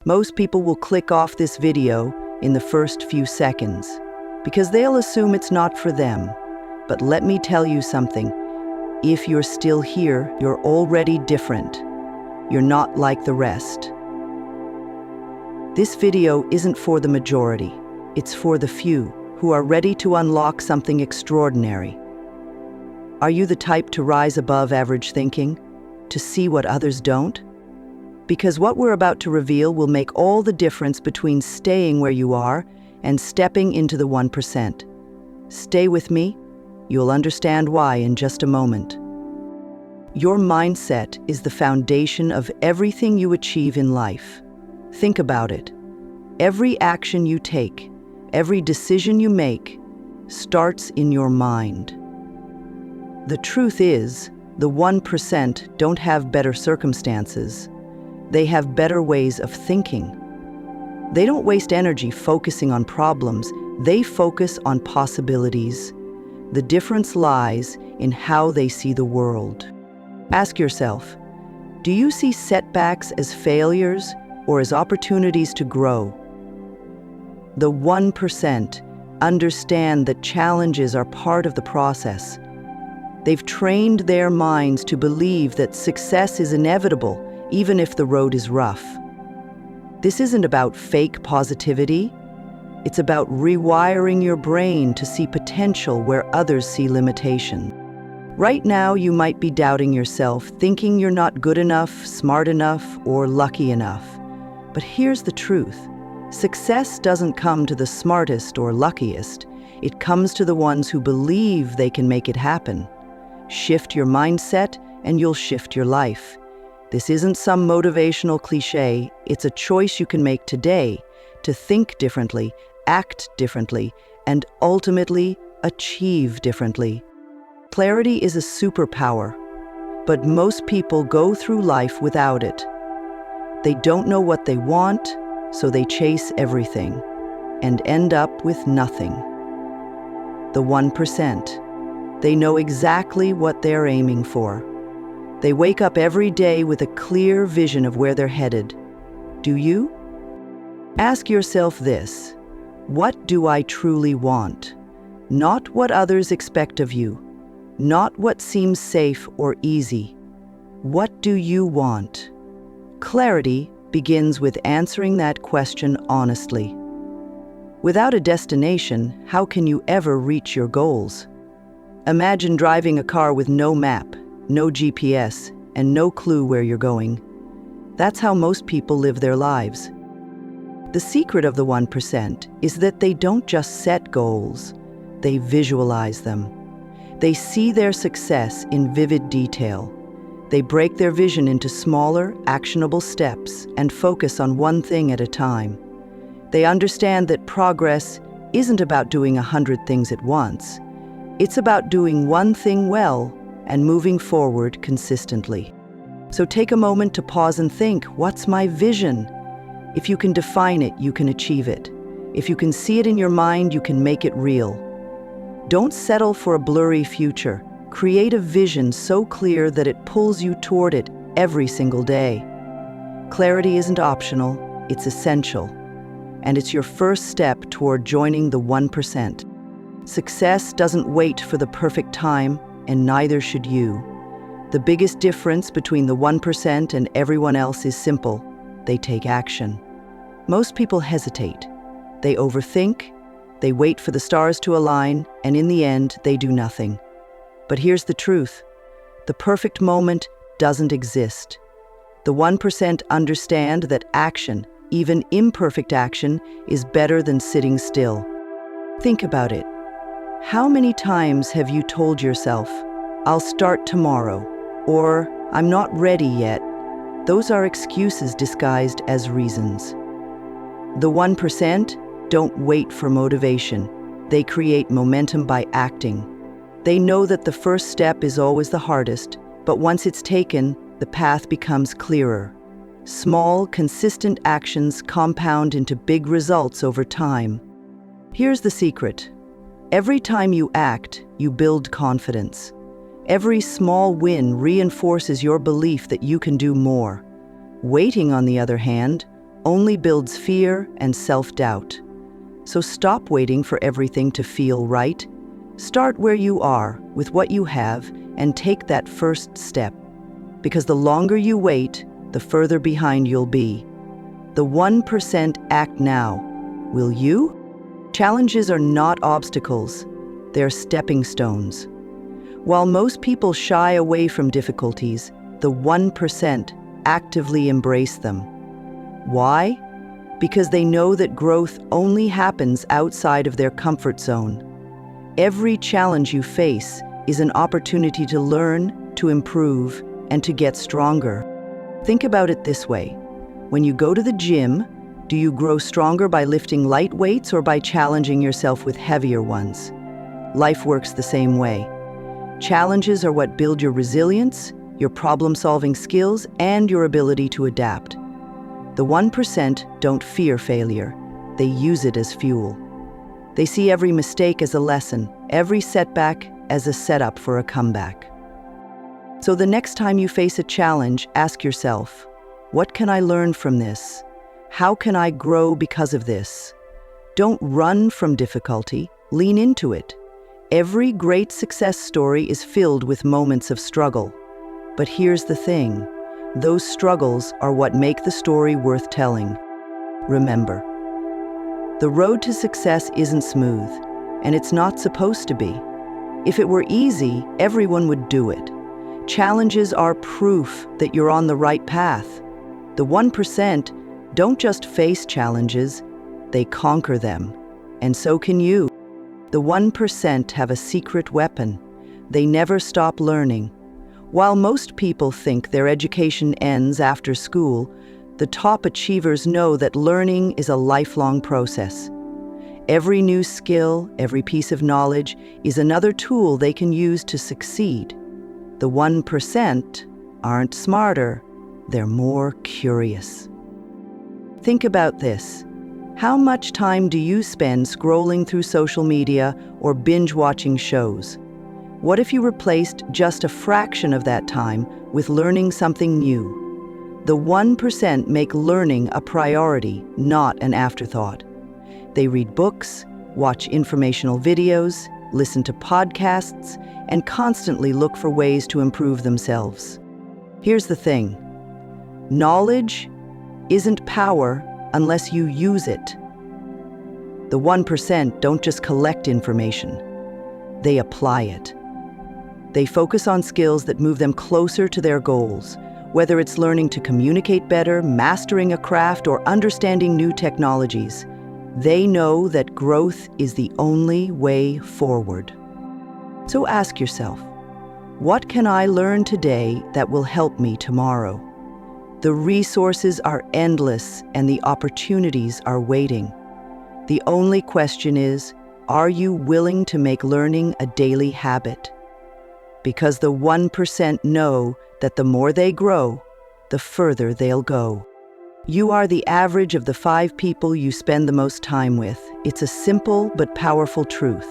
Most people will click off this video in the first few seconds because they'll assume it's not for them. But let me tell you something. If you're still here, you're already different. You're not like the rest. This video isn't for the majority. It's for the few who are ready to unlock something extraordinary. Are you the type to rise above average thinking, to see what others don't? Because what we're about to reveal will make all the difference between staying where you are and stepping into the 1%. Stay with me. You'll understand why in just a moment. Your mindset is the foundation of everything you achieve in life. Think about it. Every action you take, every decision you make, starts in your mind. The truth is, the 1% don't have better circumstances. They have better ways of thinking. They don't waste energy focusing on problems. They focus on possibilities. The difference lies in how they see the world. Ask yourself, do you see setbacks as failures or as opportunities to grow? The 1% understand that challenges are part of the process. They've trained their minds to believe that success is inevitable, even if the road is rough. This isn't about fake positivity. It's about rewiring your brain to see potential where others see limitation. Right now, you might be doubting yourself, thinking you're not good enough, smart enough, or lucky enough. But here's the truth. Success doesn't come to the smartest or luckiest. It comes to the ones who believe they can make it happen. Shift your mindset, and you'll shift your life. This isn't some motivational cliche. It's a choice you can make today to think differently, act differently, and ultimately achieve differently. Clarity is a superpower, but most people go through life without it. They don't know what they want, so they chase everything and end up with nothing. The 1%. They know exactly what they're aiming for. They wake up every day with a clear vision of where they're headed. Do you? Ask yourself this: what do I truly want? Not what others expect of you, not what seems safe or easy. What do you want? Clarity begins with answering that question honestly. Without a destination, how can you ever reach your goals? Imagine driving a car with no map, no GPS, and no clue where you're going. That's how most people live their lives. The secret of the 1% is that they don't just set goals, they visualize them. They see their success in vivid detail. They break their vision into smaller, actionable steps and focus on one thing at a time. They understand that progress isn't about doing 100 things at once. It's about doing one thing well and moving forward consistently. So take a moment to pause and think, what's my vision? If you can define it, you can achieve it. If you can see it in your mind, you can make it real. Don't settle for a blurry future. Create a vision so clear that it pulls you toward it every single day. Clarity isn't optional, it's essential. And it's your first step toward joining the 1%. Success doesn't wait for the perfect time, and neither should you. The biggest difference between the 1% and everyone else is simple: they take action. Most people hesitate. They overthink, they wait for the stars to align, and in the end, they do nothing. But here's the truth: the perfect moment doesn't exist. The 1% understand that action, even imperfect action, is better than sitting still. Think about it. How many times have you told yourself, "I'll start tomorrow," or "I'm not ready yet"? Those are excuses disguised as reasons. The 1% don't wait for motivation. They create momentum by acting. They know that the first step is always the hardest, but once it's taken, the path becomes clearer. Small, consistent actions compound into big results over time. Here's the secret. Every time you act, you build confidence. Every small win reinforces your belief that you can do more. Waiting, on the other hand, only builds fear and self-doubt. So stop waiting for everything to feel right. Start where you are, with what you have, and take that first step. Because the longer you wait, the further behind you'll be. The 1% act now. Will you? Challenges are not obstacles. They're stepping stones. While most people shy away from difficulties, the 1% actively embrace them. Why? Because they know that growth only happens outside of their comfort zone. Every challenge you face is an opportunity to learn, to improve, and to get stronger. Think about it this way. When you go to the gym, do you grow stronger by lifting light weights or by challenging yourself with heavier ones? Life works the same way. Challenges are what build your resilience, your problem-solving skills, and your ability to adapt. The 1% don't fear failure. They use it as fuel. They see every mistake as a lesson, every setback as a setup for a comeback. So the next time you face a challenge, ask yourself, what can I learn from this? How can I grow because of this? Don't run from difficulty, lean into it. Every great success story is filled with moments of struggle. But here's the thing, those struggles are what make the story worth telling. Remember, the road to success isn't smooth, and it's not supposed to be. If it were easy, everyone would do it. Challenges are proof that you're on the right path. The 1% don't just face challenges, they conquer them. And so can you. The 1% have a secret weapon. They never stop learning. While most people think their education ends after school, the top achievers know that learning is a lifelong process. Every new skill, every piece of knowledge is another tool they can use to succeed. The 1% aren't smarter, they're more curious. Think about this. How much time do you spend scrolling through social media or binge-watching shows? What if you replaced just a fraction of that time with learning something new? The 1% make learning a priority, not an afterthought. They read books, watch informational videos, listen to podcasts, and constantly look for ways to improve themselves. Here's the thing. Knowledge isn't power unless you use it. The 1% don't just collect information. They apply it. They focus on skills that move them closer to their goals, whether it's learning to communicate better, mastering a craft, or understanding new technologies. They know that growth is the only way forward. So ask yourself, what can I learn today that will help me tomorrow? The resources are endless and the opportunities are waiting. The only question is, are you willing to make learning a daily habit? Because the 1% know that the more they grow, the further they'll go. You are the average of the 5 people you spend the most time with. It's a simple but powerful truth.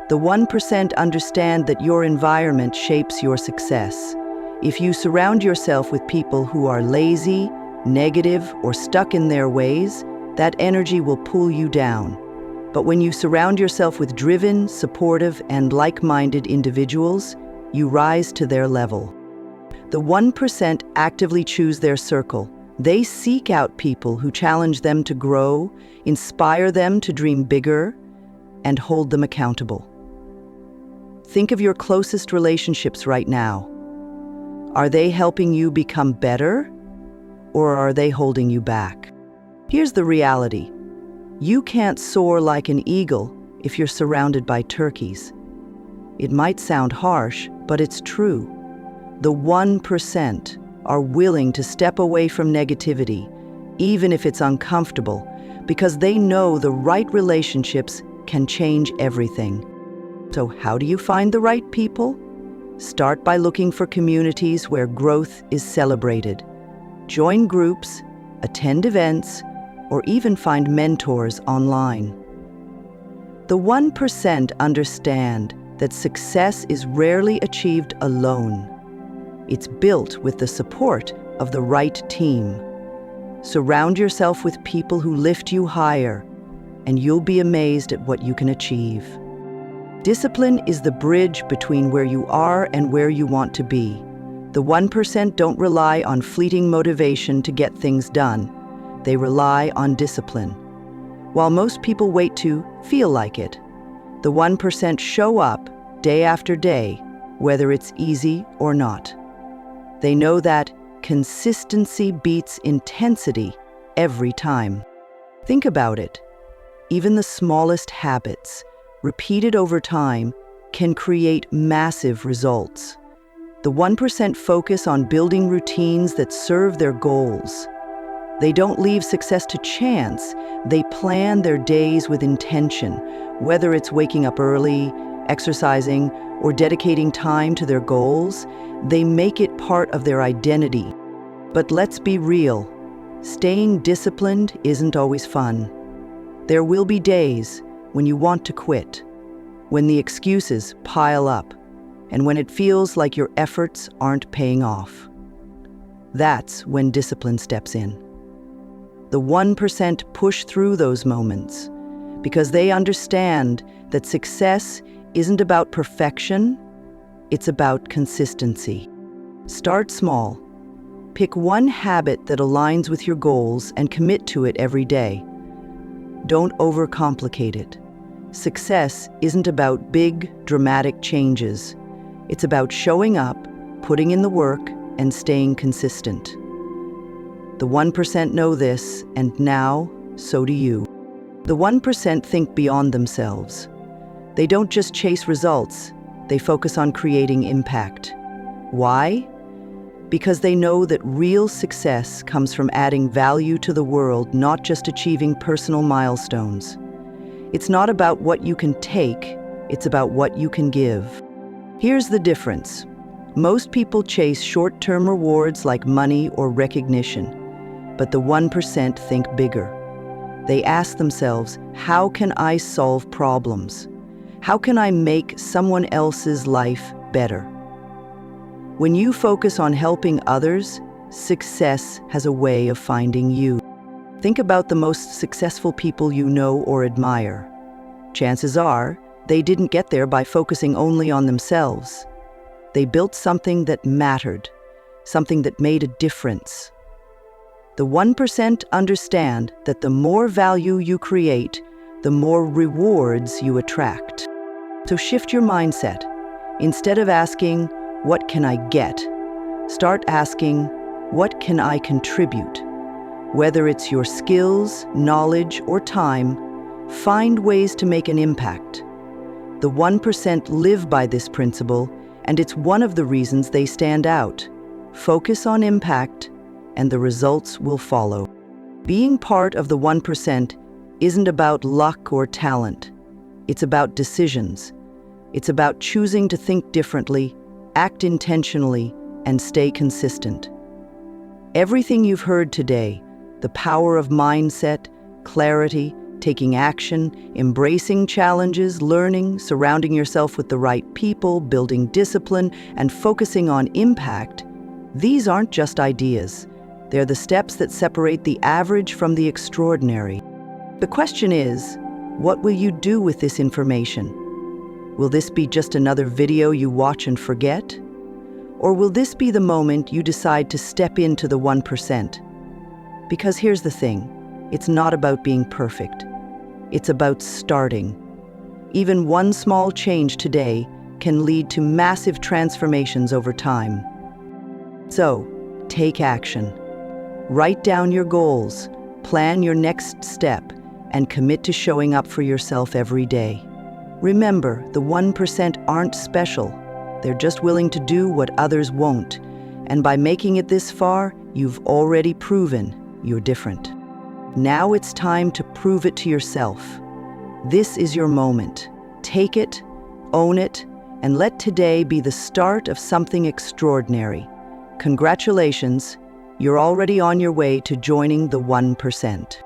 The 1% understand that your environment shapes your success. If you surround yourself with people who are lazy, negative, or stuck in their ways, that energy will pull you down. But when you surround yourself with driven, supportive, and like-minded individuals, you rise to their level. The 1% actively choose their circle. They seek out people who challenge them to grow, inspire them to dream bigger, and hold them accountable. Think of your closest relationships right now. Are they helping you become better, or are they holding you back? Here's the reality. You can't soar like an eagle if you're surrounded by turkeys. It might sound harsh, but it's true. The 1% are willing to step away from negativity, even if it's uncomfortable, because they know the right relationships can change everything. So how do you find the right people? Start by looking for communities where growth is celebrated. Join groups, attend events, or even find mentors online. The 1% understand that success is rarely achieved alone. It's built with the support of the right team. Surround yourself with people who lift you higher, and you'll be amazed at what you can achieve. Discipline is the bridge between where you are and where you want to be. The 1% don't rely on fleeting motivation to get things done. They rely on discipline. While most people wait to feel like it, the 1% show up day after day, whether it's easy or not. They know that consistency beats intensity every time. Think about it. Even the smallest habits, repeated over time, can create massive results. The 1% focus on building routines that serve their goals. They don't leave success to chance. They plan their days with intention, whether it's waking up early, exercising, or dedicating time to their goals. They make it part of their identity. But let's be real. Staying disciplined isn't always fun. There will be days when you want to quit, when the excuses pile up, and when it feels like your efforts aren't paying off. That's when discipline steps in. The 1% push through those moments because they understand that success isn't about perfection, it's about consistency. Start small. Pick one habit that aligns with your goals and commit to it every day. Don't overcomplicate it. Success isn't about big, dramatic changes. It's about showing up, putting in the work, and staying consistent. The 1% know this, and now, so do you. The 1% think beyond themselves. They don't just chase results, they focus on creating impact. Why? Because they know that real success comes from adding value to the world, not just achieving personal milestones. It's not about what you can take, it's about what you can give. Here's the difference. Most people chase short-term rewards like money or recognition, but the 1% think bigger. They ask themselves, how can I solve problems? How can I make someone else's life better? When you focus on helping others, success has a way of finding you. Think about the most successful people you know or admire. Chances are, they didn't get there by focusing only on themselves. They built something that mattered, something that made a difference. The 1% understand that the more value you create, the more rewards you attract. So shift your mindset. Instead of asking, what can I get? Start asking, what can I contribute? Whether it's your skills, knowledge, or time, find ways to make an impact. The 1% live by this principle, and it's one of the reasons they stand out. Focus on impact, and the results will follow. Being part of the 1% isn't about luck or talent. It's about decisions. It's about choosing to think differently, act intentionally, and stay consistent. Everything you've heard today, the power of mindset, clarity, taking action, embracing challenges, learning, surrounding yourself with the right people, building discipline, and focusing on impact, these aren't just ideas. They're the steps that separate the average from the extraordinary. The question is, what will you do with this information? Will this be just another video you watch and forget? Or will this be the moment you decide to step into the 1%? Because here's the thing, it's not about being perfect. It's about starting. Even one small change today can lead to massive transformations over time. So, take action. Write down your goals, plan your next step, and commit to showing up for yourself every day. Remember, the 1% aren't special. They're just willing to do what others won't. And by making it this far, you've already proven you're different. Now it's time to prove it to yourself. This is your moment. Take it, own it, and let today be the start of something extraordinary. Congratulations, you're already on your way to joining the 1%.